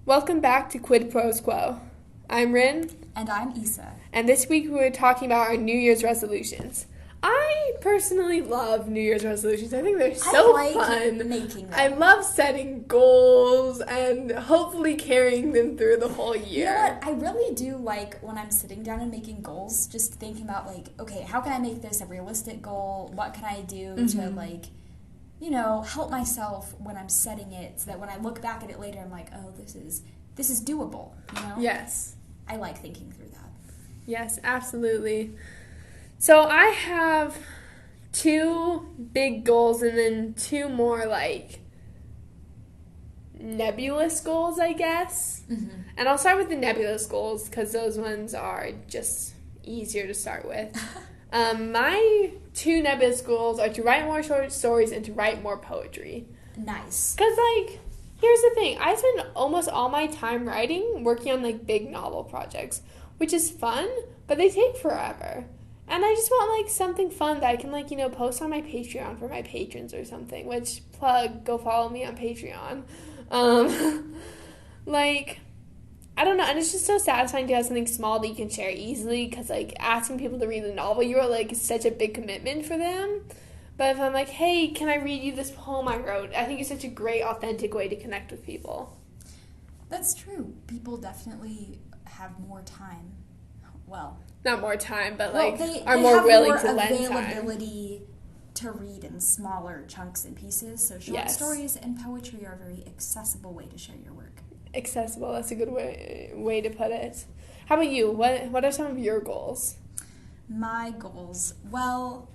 Welcome back to Quid Pros Quo. I'm Rin, And I'm Issa. and this week we're talking about our New Year's resolutions. I personally love New Year's resolutions. I think they're so I like fun. making them. I love setting goals and hopefully carrying them through the whole year. You know what? I really do like when I'm sitting down and making goals, just thinking about, okay, how can I make this a realistic goal? What can I do to, help myself when I'm setting it so that when I look back at it later, I'm like, oh, this is doable, Yes. I like thinking through that. Yes, absolutely. So I have 2 big goals and then 2 more nebulous goals, I guess. Mm-hmm. And I'll start with the nebulous goals because those ones are just easier to start with. My 2 nebulous goals are to write more short stories and to write more poetry. Nice. Because, here's the thing. I spend almost all my time writing, working on, big novel projects, which is fun, but they take forever. And I just want, something fun that I can, post on my Patreon for my patrons or something, which, go follow me on Patreon. I don't know, and it's just so satisfying to have something small that you can share easily, because, asking people to read the novel, you are, such a big commitment for them. But if I'm like, hey, can I read you this poem I wrote? I think it's such a great, authentic way to connect with people. That's true. People definitely have more time. Well, not more time, but they are more have willing more to lend time. availability to read in smaller chunks and pieces. So short stories and poetry are a very accessible way to share your work. Accessible, that's a good way to put it. How about you? What are some of your goals? My goals, well,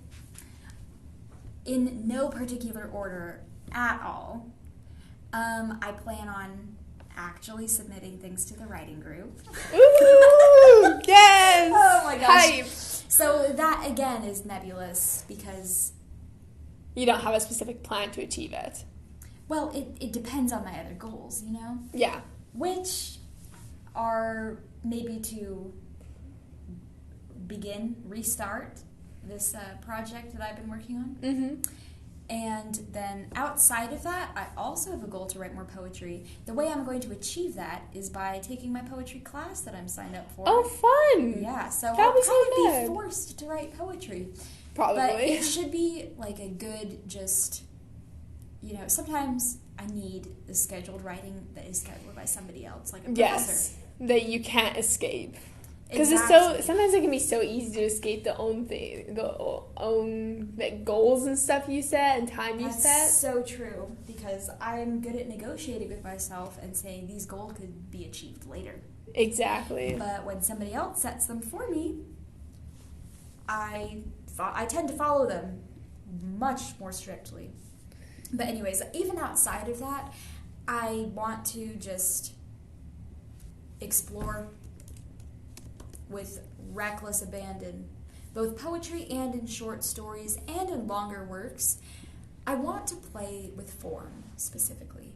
in no particular order at all. I plan on actually submitting things to the writing group. Ooh, yes! Oh my gosh. Hype. So that, again, is nebulous because you don't have a specific plan to achieve it. Well, it depends on my other goals, Yeah. Which are maybe to restart this project that I've been working on. Mm-hmm. And then outside of that, I also have a goal to write more poetry. The way I'm going to achieve that is by taking my poetry class that I'm signed up for. Oh, fun! Yeah, so That'd I'll be so probably good. be forced to write poetry. Probably. But it should be a good sometimes I need the scheduled writing that is scheduled by somebody else, like a professor. Yes, that you can't escape. Because Exactly. sometimes it can be so easy to escape the own goals and stuff you set and time you set. That's so true, because I'm good at negotiating with myself and saying these goals could be achieved later. Exactly. But when somebody else sets them for me, I tend to follow them much more strictly. But anyways, even outside of that, I want to just explore with reckless abandon, both poetry and in short stories and in longer works. I want to play with form, specifically.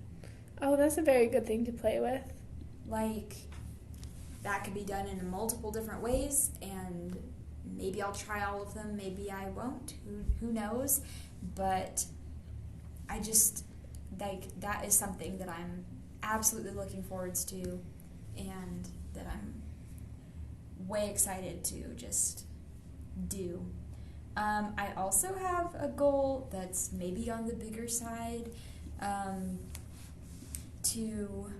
Oh, that's a very good thing to play with. That could be done in multiple different ways, and maybe I'll try all of them, maybe I won't, who knows, but I just, that is something that I'm absolutely looking forward to, and that I'm way excited to just do. I also have a goal that's maybe on the bigger side, to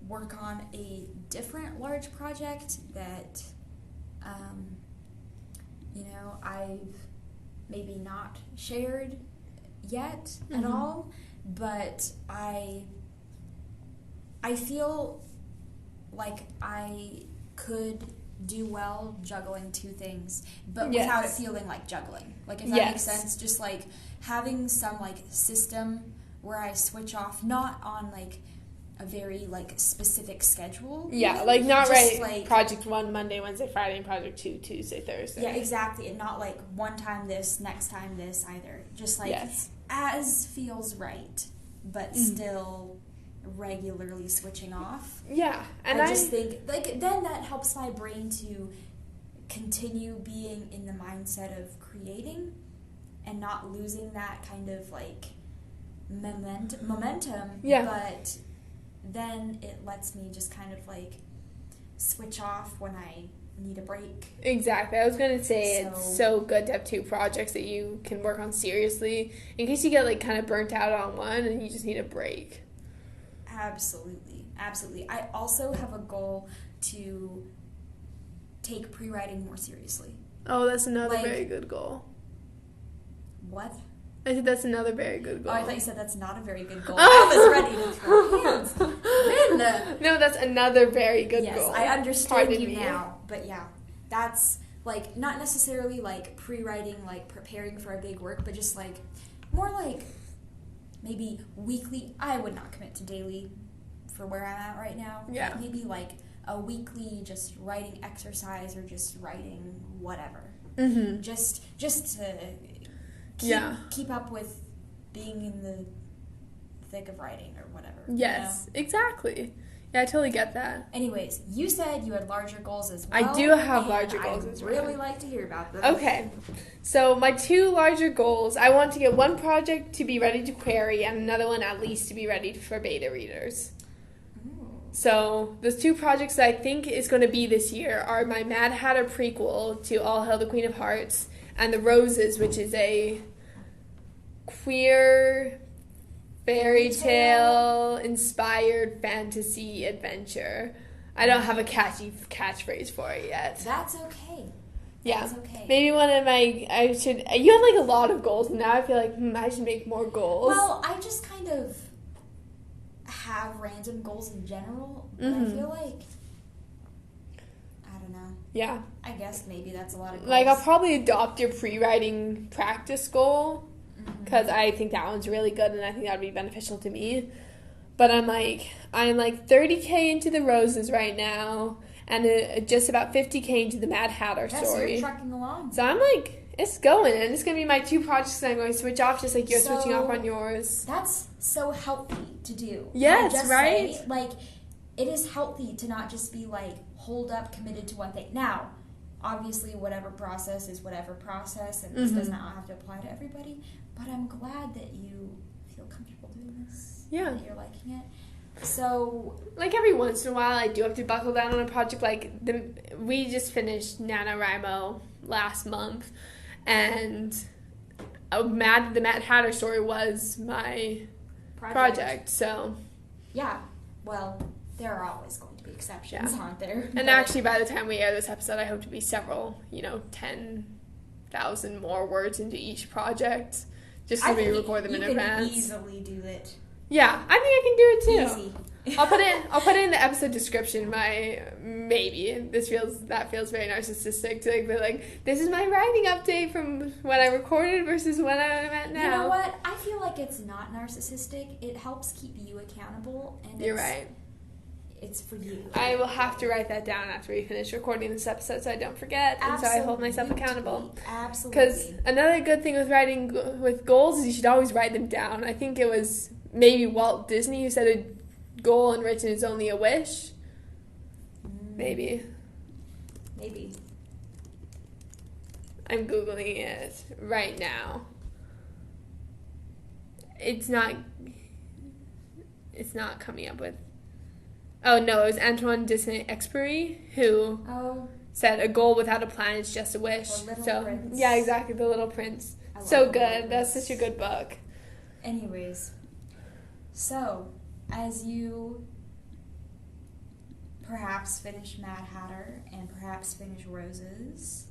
work on a different large project that, I've maybe not shared yet at all, but I feel like I could do well juggling 2 things, but without it feeling like juggling. If that makes sense, just having some system where I switch off, not on a very specific schedule. Yeah, even, not just, project 1 Monday, Wednesday, Friday, and project 2 Tuesday, Thursday. Yeah, exactly, and not one time this, next time this either. Just as feels right, but still regularly switching off. Yeah, and I just think then that helps my brain to continue being in the mindset of creating and not losing that kind of momentum. Yeah. But then it lets me just kind of like switch off when I need a break. Exactly. I was going to say it's so good to have two projects that you can work on seriously in case you get like kind of burnt out on one and you just need a break. Absolutely. Absolutely. I also have a goal to take pre-writing more seriously. Oh, that's another very good goal. What? I said that's another very good goal. Oh, I thought you said that's not a very good goal. I was ready to throw hands. No, that's another very good goal. Yes, I understand you now. But yeah, that's like not necessarily like pre-writing, like preparing for a big work, but just like more like maybe weekly. I would not commit to daily for where I'm at right now. Yeah. But maybe like a weekly just writing exercise or just writing whatever. Mm-hmm. Just to keep up with being in the thick of writing or whatever. Yes, exactly. Yeah, I totally get that. Anyways, you said you had larger goals as well. I do have larger goals as well. I'd really like to hear about them. Okay. So my two larger goals, I want to get one project to be ready to query and another one at least to be ready for beta readers. So those two projects that I think is going to be this year are my Mad Hatter prequel to All Hail the Queen of Hearts and The Roses, which is a queer fairy tale inspired fantasy adventure. I don't have a catchy catchphrase for it yet. That's okay. Yeah. That's okay. Maybe one of my, you have like a lot of goals, and now I feel like I should make more goals. Well, I just kind of have random goals in general, but I feel like, I don't know. Yeah. I guess maybe that's a lot of goals. Like, I'll probably adopt your pre-writing practice goal, because I think that one's really good, and I think that would be beneficial to me. But I'm like 30K into The Roses right now, and just about 50K into the Mad Hatter story. So you're trucking along. So I'm like, it's going, and it's going to be my two projects that I'm going to switch off, just like you're switching off on yours. That's so healthy to do. Yes, right? Say, like, it is healthy to not just be, like, holed up, committed to one thing. Now, obviously, whatever process is whatever process, and this does not have to apply to everybody, but I'm glad that you feel comfortable doing this. Yeah. That you're liking it. So, like, every once in a while, I do have to buckle down on a project. Like, we just finished NaNoWriMo last month, and the Mad Hatter story was my project. So, yeah. Well, there are always going to be exceptions, aren't there? And actually, by the time we air this episode, I hope to be several, 10,000 more words into each project, just so we record them in advance. You can easily do it. Yeah, I think I can do it too. Easy. I'll put it in the episode description. That feels very narcissistic to be like, this is my writing update from when I recorded versus when I'm at now. You know what? I feel like it's not narcissistic. It helps keep you accountable, and you're right. It's for you. I will have to write that down after we finish recording this episode so I don't forget, and so I hold myself accountable. Absolutely. Because another good thing with writing with goals is you should always write them down. I think it was maybe Walt Disney who said a goal unwritten is only a wish. Maybe. I'm Googling it right now. It's not coming up with... Oh, no, it was Antoine de Saint-Exupéry who said a goal without a plan is just a wish. Prince. Yeah, exactly, The Little Prince. So good. That's such a good book. Anyways, so as you perhaps finish Mad Hatter and perhaps finish Roses,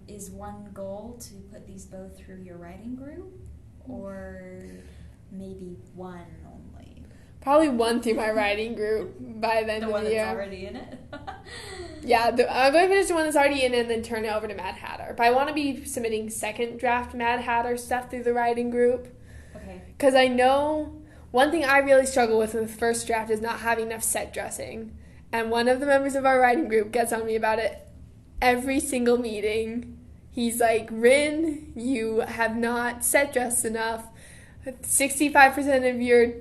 is one goal to put these both through your writing group, or maybe one only? Probably one through my writing group by the end of the year. The one that's already in it? Yeah, I'm going to finish the one that's already in it and then turn it over to Mad Hatter. But I want to be submitting second draft Mad Hatter stuff through the writing group. Okay. Because I know one thing I really struggle with the first draft is not having enough set dressing. And one of the members of our writing group gets on me about it every single meeting. He's like, Rin, you have not set dressed enough. 65% of your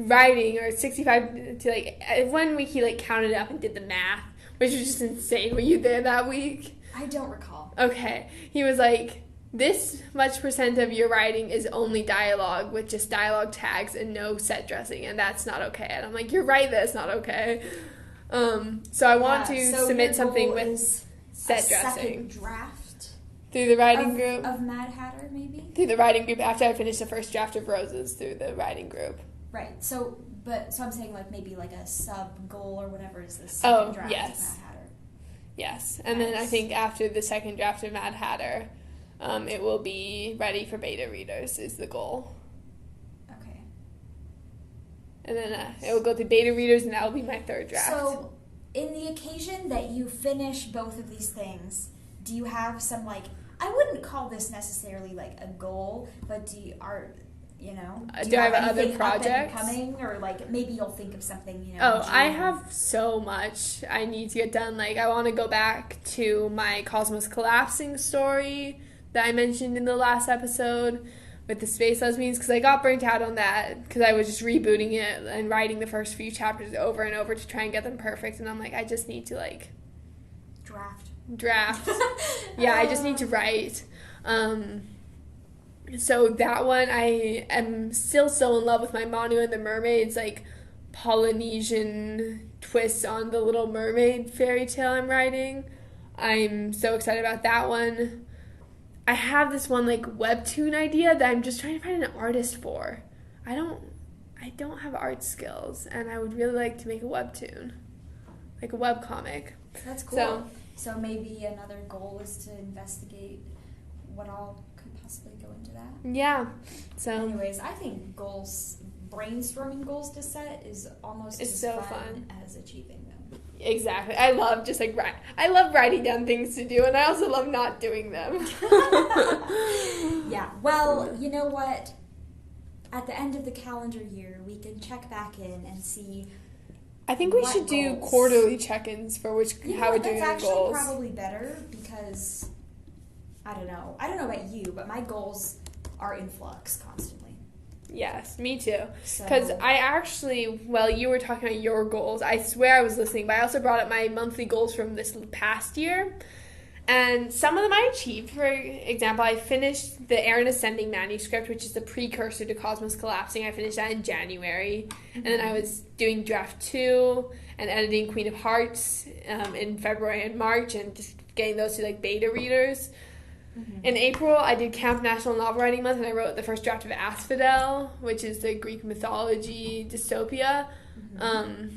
writing, or 65 to like 1 week he like counted up and did the math, which was just insane. Were you there that week? I don't recall. Okay. He was like, this much percent of your writing is only dialogue with just dialogue tags and no set dressing, and that's not okay. And I'm like, you're right, that's not okay. So I want to submit something with set dressing. Second draft through the writing group. Of Mad Hatter, maybe? Through the writing group after I finish the first draft of Roses through the writing group. Right. So I'm saying like maybe like a sub goal or whatever is the second draft of Mad Hatter. Yes. And then I think after the second draft of Mad Hatter, it will be ready for beta readers is the goal. Okay. And then it will go to beta readers, and that will be my third draft. So, in the occasion that you finish both of these things, do you have some, like, I wouldn't call this necessarily, like, a goal, but do you have other anything projects up and coming, or, like, maybe you'll think of something, I have so much I need to get done. Like, I want to go back to my Cosmos collapsing story that I mentioned in the last episode with the space lesbians, because I got burnt out on that because I was just rebooting it and writing the first few chapters over and over to try and get them perfect, and I'm like, I just need to, like... Draft. Yeah, I just need to write. So that one, I am still so in love with my Manu and the Mermaids, like, Polynesian twist on the Little Mermaid fairy tale I'm writing. I'm so excited about that one. I have this one, like, webtoon idea that I'm just trying to find an artist for. I don't have art skills, and I would really like to make a webtoon, like a webcomic. That's cool. So maybe another goal is to investigate what all could possibly go into that. Yeah. So anyways, I think brainstorming goals to set is almost as fun as achieving them. Exactly. I love just like I love writing down things to do, and I also love not doing them. Yeah. Well, you know what? At the end of the calendar year, we can check back in and see. I think we should do quarterly check-ins for how we're doing our goals. That's actually probably better because I don't know about you, but my goals are in flux constantly. Yes, me too. Because I actually, you were talking about your goals. I swear I was listening, but I also brought up my monthly goals from this past year. And some of them I achieved. For example, I finished the Aaron Ascending manuscript, which is the precursor to Cosmos Collapsing. I finished that in January. And then I was doing draft 2 and editing Queen of Hearts in February and March, and just getting those to like beta readers. Mm-hmm. In April, I did Camp National Novel Writing Month, and I wrote the first draft of Asphodel, which is the Greek mythology dystopia. Mm-hmm.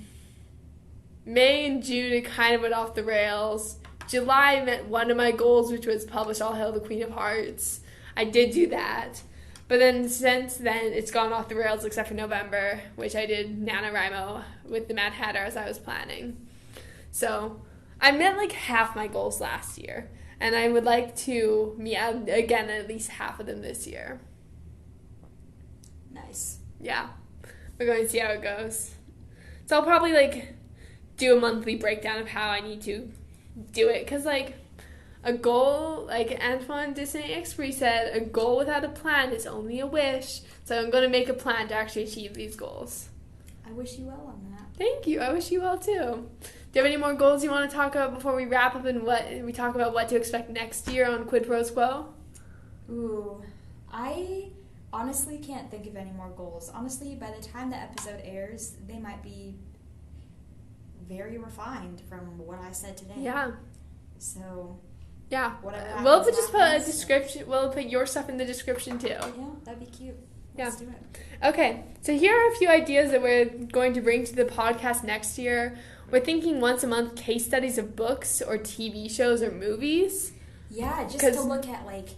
May and June, it kind of went off the rails. July met one of my goals, which was publish All Hail the Queen of Hearts. I did do that. But then since then, it's gone off the rails except for November, which I did NaNoWriMo with the Mad Hatter as I was planning. So I met like half my goals last year. And I would like to meet again at least half of them this year. Nice. Yeah. We're going to see how it goes. So I'll probably like do a monthly breakdown of how I need to do it, because like a goal, like Antoine de Saint-Exupéry said, a goal without a plan is only a wish. So I'm going to make a plan to actually achieve these goals. I wish you well on that. Thank you. I wish you well too. Do you have any more goals you want to talk about before we wrap up and what we talk about what to expect next year on Quid Pros Quo? Ooh, I honestly can't think of any more goals. Honestly, by the time the episode airs, they might be very refined from what I said today. Yeah. So, yeah. Whatever. We'll just put a description. We'll put your stuff in the description too. Yeah, that'd be cute. Let's do it. Okay, so here are a few ideas that we're going to bring to the podcast next year. We're thinking once a month case studies of books or TV shows or movies. Yeah, just to look at like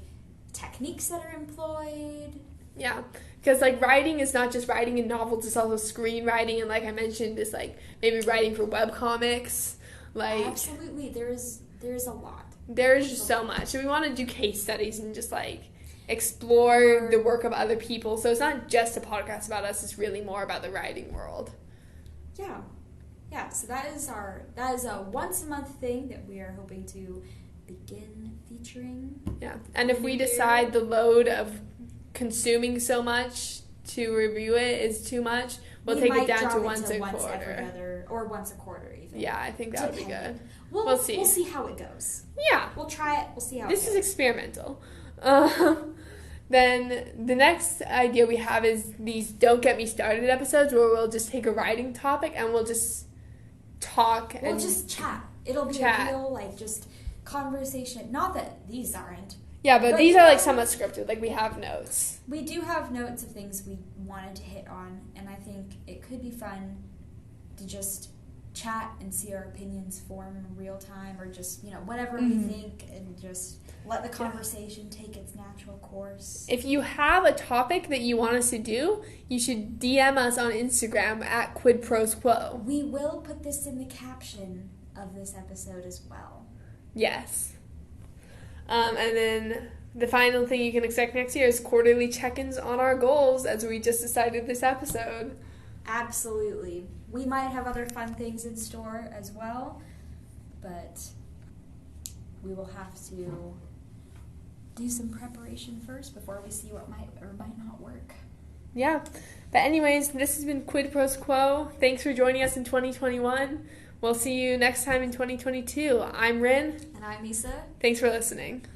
techniques that are employed. Yeah, because like writing is not just writing in novels, it's also screenwriting, and like I mentioned, it's like maybe writing for webcomics. Like absolutely, there's a lot. There's just so much. So we want to do case studies and just like explore the work of other people. So it's not just a podcast about us, it's really more about the writing world. Yeah. Yeah, so that is a once a month thing that we are hoping to begin featuring. Yeah. And if we decide the load of consuming so much to review it is too much, we'll take it down to once a quarter. Or once a quarter even. Yeah, I think that would be good. We'll see. We'll see how it goes. Yeah. We'll try it. We'll see how this is experimental. Then the next idea we have is these Don't Get Me Started episodes where we'll just take a writing topic and we'll just talk. We'll just chat. It'll be a real, like, just conversation. Not that these aren't. Yeah, but these are, like, somewhat scripted. Like, we have notes. We do have notes of things we wanted to hit on, and I think it could be fun to just chat and see our opinions form in real time, or just, whatever we think, and just let the conversation take its natural course. If you have a topic that you want us to do, you should DM us on Instagram at QuidProsQuo. We will put this in the caption of this episode as well. Yes. And then the final thing you can expect next year is quarterly check-ins on our goals, as we just decided this episode. Absolutely. We might have other fun things in store as well, but we will have to do some preparation first before we see what might or might not work. Yeah. But anyways, this has been Quid Pros Quo. Thanks for joining us in 2021. We'll see you next time in 2022. I'm Rin. And I'm Isa. Thanks for listening.